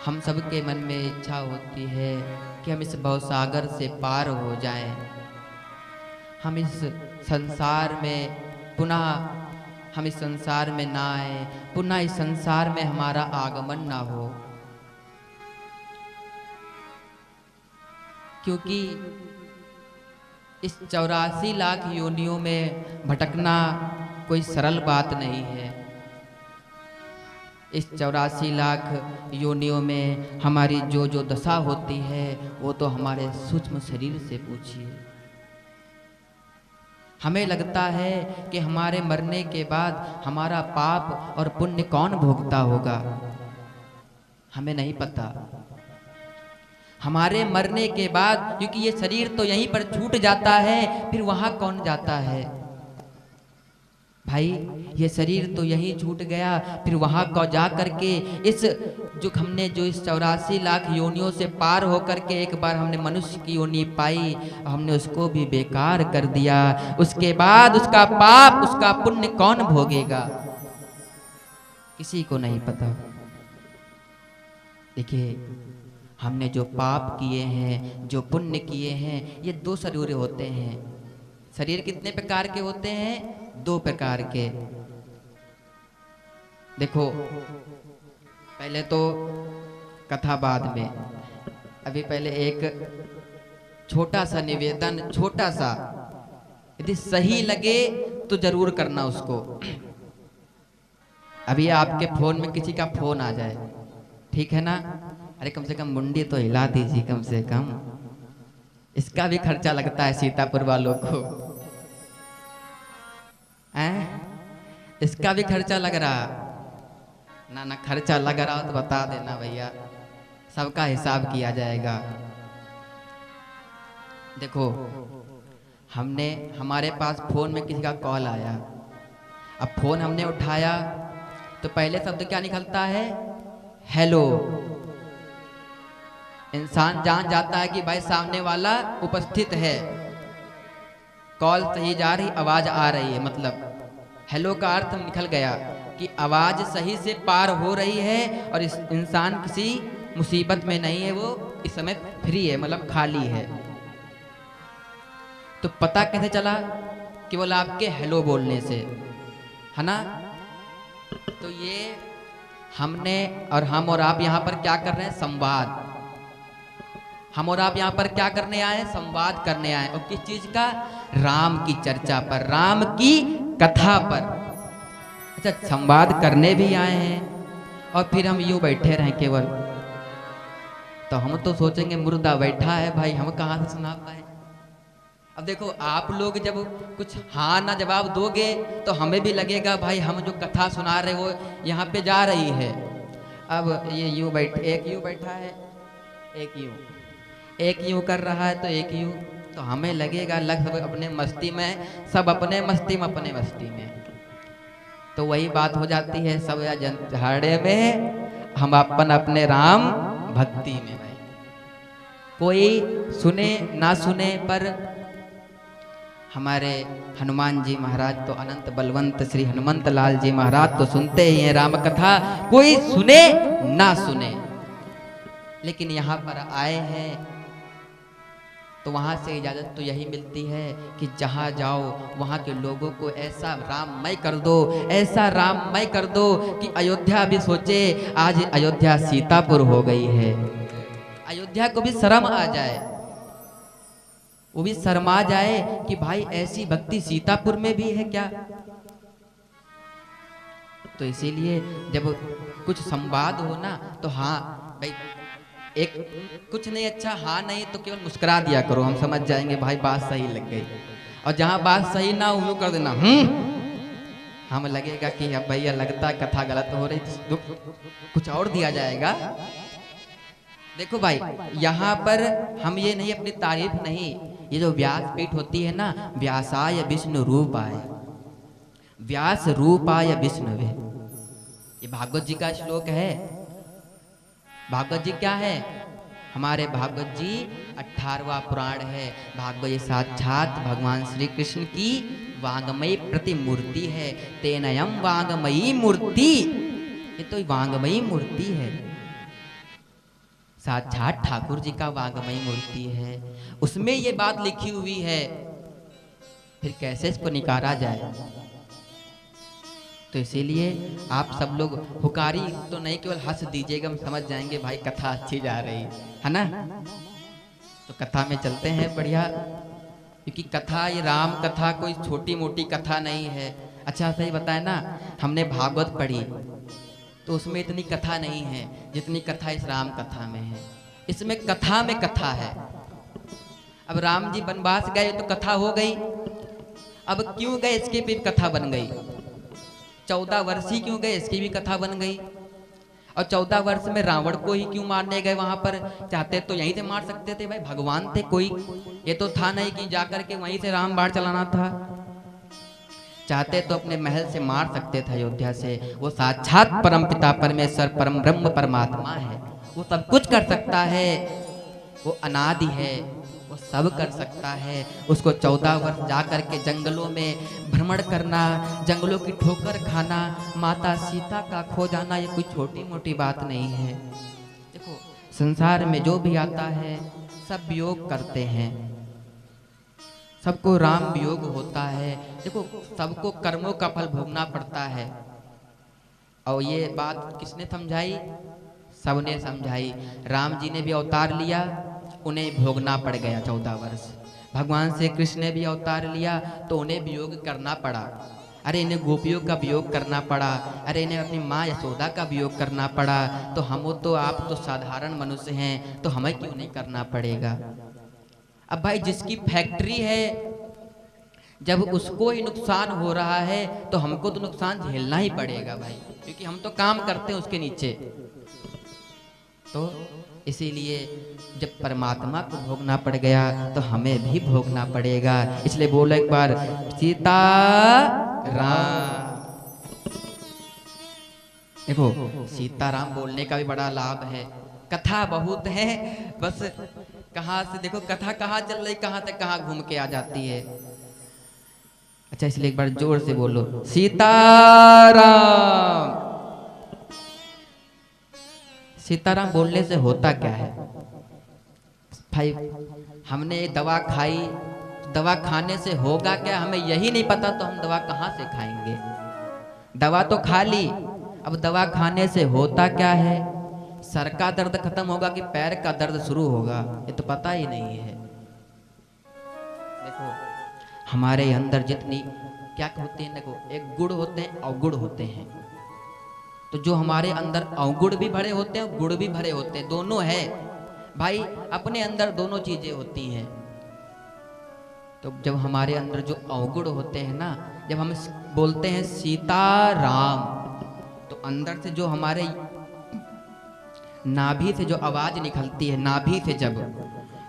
हम सबके मन में इच्छा होती है कि हम इस भवसागर से पार हो जाएं। हम इस संसार में पुनः हम इस संसार में ना आए, पुनः इस संसार में हमारा आगमन ना हो, क्योंकि इस 84 लाख योनियों में भटकना कोई सरल बात नहीं है। इस 84 लाख योनियों में हमारी जो जो दशा होती है वो तो हमारे सूक्ष्म शरीर से पूछिए। हमें लगता है कि हमारे मरने के बाद हमारा पाप और पुण्य कौन भोगता होगा। हमें नहीं पता। हमारे मरने के बाद, क्योंकि ये शरीर तो यहीं पर छूट जाता है, फिर वहां कौन जाता है भाई। ये शरीर तो यहीं छूट गया, फिर वहां को जा करके इस जो हमने जो इस 84 लाख योनियों से पार होकर के एक बार हमने मनुष्य की योनि पाई, हमने उसको भी बेकार कर दिया। उसके बाद उसका पाप उसका पुण्य कौन भोगेगा, किसी को नहीं पता। देखिए, हमने जो पाप किए हैं, जो पुण्य किए हैं, ये 2 शरीर होते हैं। शरीर कितने प्रकार के होते हैं? 2 प्रकार के। देखो, पहले तो कथा बाद में, अभी पहले एक छोटा सा निवेदन, छोटा सा, यदि सही लगे तो जरूर करना उसको। अभी आपके फोन में किसी का फोन आ जाए, ठीक है ना, अरे कम से कम मुंडी तो हिला दीजिए, कम से कम। इसका भी खर्चा लगता है सीतापुर वालों को, इसका भी खर्चा लग रहा ना। ना खर्चा लग रहा हो तो बता देना भैया, सबका हिसाब किया जाएगा। देखो, हमने हमारे पास फोन में किसी का कॉल आया, अब फोन हमने उठाया तो पहले शब्द क्या निकलता है? हेलो। इंसान जान जाता है कि भाई सामने वाला उपस्थित है, कॉल सही जा रही, आवाज आ रही है, मतलब हेलो का अर्थ निकल गया कि आवाज सही से पार हो रही है और इस इंसान किसी मुसीबत में नहीं है, वो इस समय फ्री है, मतलब खाली है। तो पता कैसे चला? केवल आपके हेलो बोलने से, है ना। तो ये हमने और हम और आप यहाँ पर क्या कर रहे हैं? संवाद। हम और आप यहाँ पर क्या करने आए? संवाद करने आए। और किस चीज का? राम की चर्चा पर, राम की कथा पर। अच्छा, संवाद करने भी आए हैं और फिर हम यूं बैठे रहे केवल, तो हम तो सोचेंगे मुर्दा बैठा है भाई, हम कहाँ से सुना पाए। अब देखो, आप लोग जब कुछ हाँ ना जवाब दोगे तो हमें भी लगेगा भाई हम जो कथा सुना रहे वो यहाँ पे जा रही है। अब ये यूं बैठ, एक यूं बैठा है, एक यूं कर रहा है, तो एक यूं, तो हमें लगेगा सब अपने मस्ती में, सब अपने मस्ती में, अपने मस्ती में। तो वही बात हो जाती है, सब झाड़े में, हम अपन अपने राम भक्ति में। भाई कोई सुने ना सुने, पर हमारे हनुमान जी महाराज तो अनंत बलवंत श्री हनुमंत लाल जी महाराज तो सुनते ही हैं राम कथा, कोई सुने ना सुने। लेकिन यहाँ पर आए हैं तो वहां से इजाजत तो यही मिलती है कि जहां जाओ वहां के लोगों को ऐसा राममय कर दो, ऐसा राममय कर दो कि अयोध्या भी सोचे आज अयोध्या सीतापुर हो गई है। अयोध्या को भी शर्म आ जाए, वो भी शर्मा जाए कि भाई ऐसी भक्ति सीतापुर में भी है क्या। तो इसीलिए जब कुछ संवाद हो ना, तो हाँ भाई, एक कुछ नहीं, अच्छा हाँ नहीं तो केवल मुस्कुरा दिया करो, हम समझ जाएंगे भाई बात सही लग गई। और जहां बात सही ना हो कर देना हम लगेगा कि अब भैया लगता है कथा गलत हो रही, तो कुछ और दिया जाएगा। देखो भाई, यहाँ पर हम ये नहीं, अपनी तारीफ नहीं, ये जो व्यासपीठ होती है ना, व्यासाय विष्णु रूपाय, व्यास रूपाय विष्णुवे, ये भागवत जी का श्लोक है। भागवत जी क्या है? हमारे भागवत जी 18वां पुराण है। भागवत ये साक्षात भगवान श्री कृष्ण की वांगमयी प्रतिमूर्ति है। तेनयम वांगमयी मूर्ति, ये तो वांगमयी मूर्ति है। साक्षात ठाकुर जी का वांगमयी मूर्ति है, उसमें ये बात लिखी हुई है, फिर कैसे इसको निकाला जाए। तो इसीलिए आप सब लोग हुकारी तो नहीं, केवल हंस दीजिएगा, हम समझ जाएंगे भाई कथा अच्छी जा रही है ना। तो कथा में चलते हैं बढ़िया, क्योंकि कथा ये राम कथा कोई छोटी मोटी कथा नहीं है। अच्छा सही बताए ना, हमने भागवत पढ़ी तो उसमें इतनी कथा नहीं है जितनी कथा इस राम कथा में है। इसमें कथा में कथा है। अब राम जी वनवास गए तो कथा हो गई, अब क्यों गए इसकी भी कथा बन गई। 14 वर्षीय क्यों गए इसकी भी कथा बन गई। और 14 वर्ष में रावण को ही क्यों मारने गए वहां पर, चाहते तो यहीं से मार सकते थे भाई, भगवान थे कोई, ये तो था नहीं कि जाकर के वहीं से राम बाण चलाना था। चाहते तो अपने महल से मार सकते थे अयोध्या से। वो साक्षात परम पिता परमेश्वर परम ब्रह्म परमात्मा है, वो सब कुछ कर सकता है, वो अनादि है, वो सब कर सकता है। उसको 14 वर्ष जाकर के जंगलों में भ्रमण करना, जंगलों की ठोकर खाना, माता सीता का खो जाना, ये कोई छोटी मोटी बात नहीं है। देखो संसार में जो भी आता है सब वियोग करते हैं, सबको राम वियोग होता है। देखो सबको कर्मों का फल भोगना पड़ता है। और ये बात किसने समझाई, सबने समझाई। राम जी ने भी अवतार लिया, उन्हें भोगना पड़ गया 14 वर्ष। भगवान श्री कृष्ण ने भी अवतार लिया तो उन्हें वियोग करना पड़ा। अरे इन्हें गोपियों का वियोग करना पड़ा, अरे इन्हें अपनी माँ यशोदा का वियोग करना पड़ा। तो हम तो आप तो साधारण मनुष्य हैं, तो हमें क्यों नहीं करना पड़ेगा। अब भाई जिसकी फैक्ट्री है, जब उसको ही नुकसान हो रहा है तो हमको तो नुकसान झेलना ही पड़ेगा भाई, क्योंकि हम तो काम करते हैं उसके नीचे। तो इसीलिए जब परमात्मा को भोगना पड़ गया तो हमें भी भोगना पड़ेगा। इसलिए बोलो एक बार सीता राम। देखो सीताराम बोलने का भी बड़ा लाभ है, कथा बहुत है, बस कहाँ से देखो कथा कहाँ चल रही, कहाँ से कहाँ घूम के आ जाती है। अच्छा इसलिए एक बार जोर से बोलो सीताराम। सीताराम बोलने से होता क्या है भाई, हमने दवा खाई, दवा खाने से होगा क्या हमें यही नहीं पता, तो हम दवा कहाँ से खाएंगे। दवा तो खा ली, अब दवा खाने से होता क्या है, सर का दर्द खत्म होगा कि पैर का दर्द शुरू होगा, ये तो पता ही नहीं है। देखो हमारे अंदर जितनी क्या होती है, देखो एक गुण होते हैं अवगुण होते हैं। तो जो हमारे अंदर अवगुण भी भरे होते हैं, गुण भी भरे होते हैं, दोनों है भाई, अपने अंदर दोनों चीजें होती हैं। तो जब हमारे अंदर जो अवगुण होते हैं ना, जब हम बोलते हैं सीताराम, तो अंदर से जो हमारे नाभि से जो आवाज निकलती है, नाभि से जब,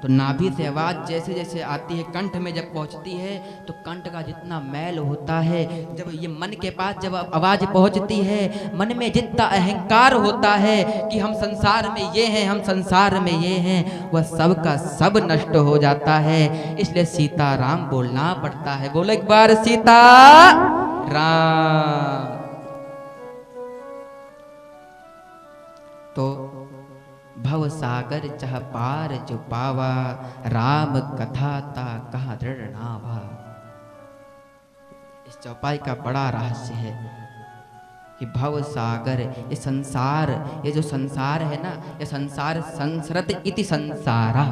तो नाभि से आवाज जैसे जैसे आती है कंठ में जब पहुंचती है, तो कंठ का जितना मैल होता है, जब ये मन के पास जब आवाज पहुंचती है, मन में जितना अहंकार होता है कि हम संसार में ये हैं, हम संसार में ये हैं, वह सब का सब नष्ट हो जाता है। इसलिए सीताराम बोलना पड़ता है। बोलो एक बार सीता राम। तो भव सागर चह पार जो पावा, राम कथा ता कहा दृढ़ नावा। इस चौपाई का बड़ा रहस्य है कि भव सागर, ये संसार, ये जो संसार है ना, ये संसार संसरत इति संसारा,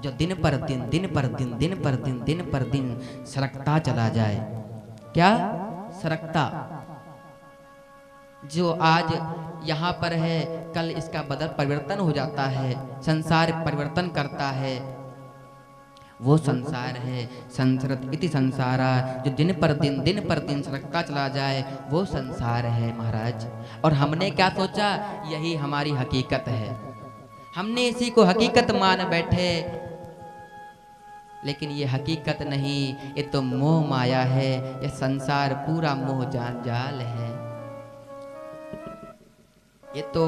जो दिन पर दिन दिन पर दिन दिन पर दिन दिन पर दिन सरकता चला जाए। क्या सरकता, जो आज यहाँ पर है कल इसका बदल परिवर्तन हो जाता है, संसार परिवर्तन करता है, वो संसार है। संसरत इति संसारा, जो दिन पर दिन सरकता चला जाए, वो संसार है महाराज। और हमने क्या सोचा, यही हमारी हकीकत है, हमने इसी को हकीकत मान बैठे, लेकिन ये हकीकत नहीं, ये तो मोह माया है, ये संसार पूरा मोह जाल है। ये तो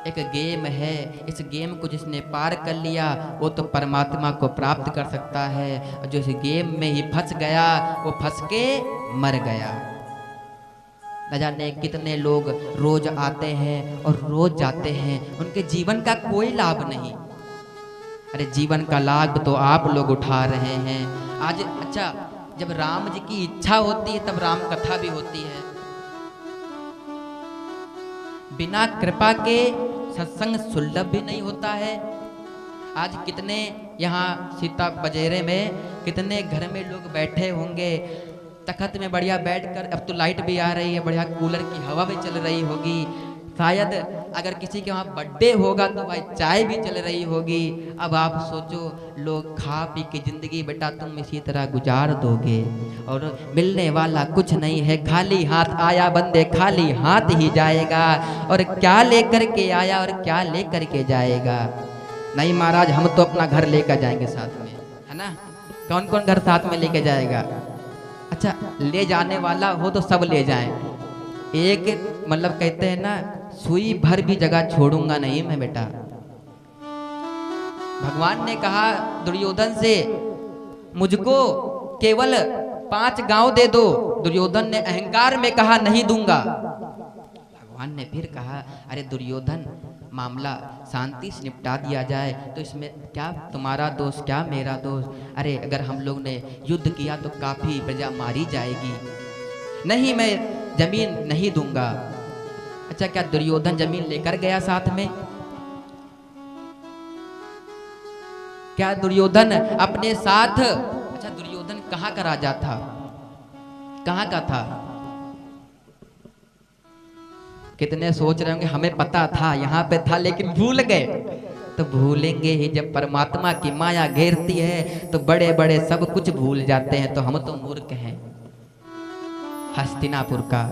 एक गेम है, इस गेम को जिसने पार कर लिया वो तो परमात्मा को प्राप्त कर सकता है, जो इस गेम में ही फंस गया वो फंस के मर गया। न जाने कितने लोग रोज आते हैं और रोज जाते हैं, उनके जीवन का कोई लाभ नहीं। अरे जीवन का लाभ तो आप लोग उठा रहे हैं आज। अच्छा, जब राम जी की इच्छा होती है तब राम कथा भी होती है। बिना कृपा के सत्संग सुलभ भी नहीं होता है। आज कितने यहाँ सीता बजेरे में कितने घर में लोग बैठे होंगे तखत में बढ़िया बैठकर, अब तो लाइट भी आ रही है, बढ़िया कूलर की हवा भी चल रही होगी, शायद अगर किसी के वहाँ बर्थडे होगा तो भाई चाय भी चल रही होगी। अब आप सोचो, लोग खा पी के जिंदगी बेटा तुम इसी तरह गुजार दोगे और मिलने वाला कुछ नहीं है। खाली हाथ आया बंदे खाली हाथ ही जाएगा, और क्या लेकर के आया और क्या लेकर के जाएगा। नहीं महाराज, हम तो अपना घर लेकर जाएंगे साथ में, है ना। कौन कौन घर साथ में लेके जाएगा? अच्छा, ले जाने वाला हो तो सब ले जाएं। एक मतलब कहते हैं ना, सुई भर भी जगह छोड़ूंगा नहीं मैं बेटा। भगवान ने कहा दुर्योधन से, मुझको केवल 5 गांव दे दो। दुर्योधन ने अहंकार में कहा नहीं दूंगा। भगवान ने फिर कहा, अरे दुर्योधन, मामला शांति से निपटा दिया जाए तो इसमें क्या तुम्हारा दोष क्या मेरा दोष। अरे अगर हम लोग ने युद्ध किया तो काफी प्रजा मारी जाएगी। नहीं, मैं जमीन नहीं दूंगा। अच्छा, क्या दुर्योधन जमीन लेकर गया साथ में? क्या दुर्योधन अपने साथ, अच्छा दुर्योधन कहाँ का राजा था, कहाँ का था? कितने सोच रहे होंगे हमें पता था, यहाँ पे था लेकिन भूल गए। तो भूलेंगे ही, जब परमात्मा की माया घेरती है तो बड़े बड़े सब कुछ भूल जाते हैं। तो हम तो मूर्ख हैं। हस्तिनापुर का,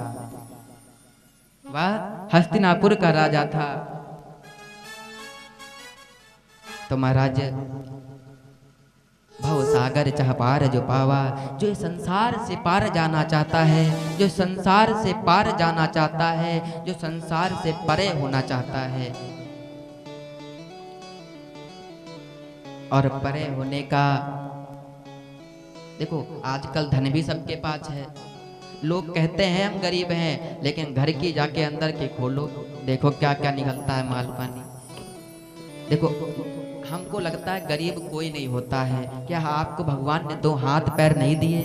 वाह, हस्तिनापुर का राजा था। तो महाराज, भव सागर चाह पार जो पावा, जो इस संसार से पार जाना चाहता है, जो संसार से पार जाना चाहता है, जो संसार से परे होना चाहता है, और परे होने का, देखो आजकल धन भी सबके पास है। लोग कहते हैं हम गरीब हैं, लेकिन घर की जाके अंदर के खोलो, देखो क्या क्या निकलता है माल पानी। देखो, हमको लगता है गरीब कोई नहीं होता है। क्या आपको भगवान ने 2 हाथ पैर नहीं दिए?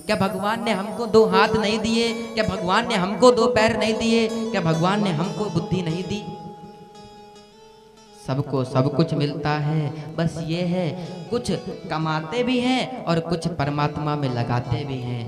क्या भगवान ने हमको 2 हाथ नहीं दिए? क्या भगवान ने हमको 2 पैर नहीं दिए? क्या भगवान ने हमको बुद्धि नहीं दी? सबको सब कुछ मिलता है, बस ये है कुछ कमाते भी हैं और कुछ परमात्मा में लगाते भी हैं।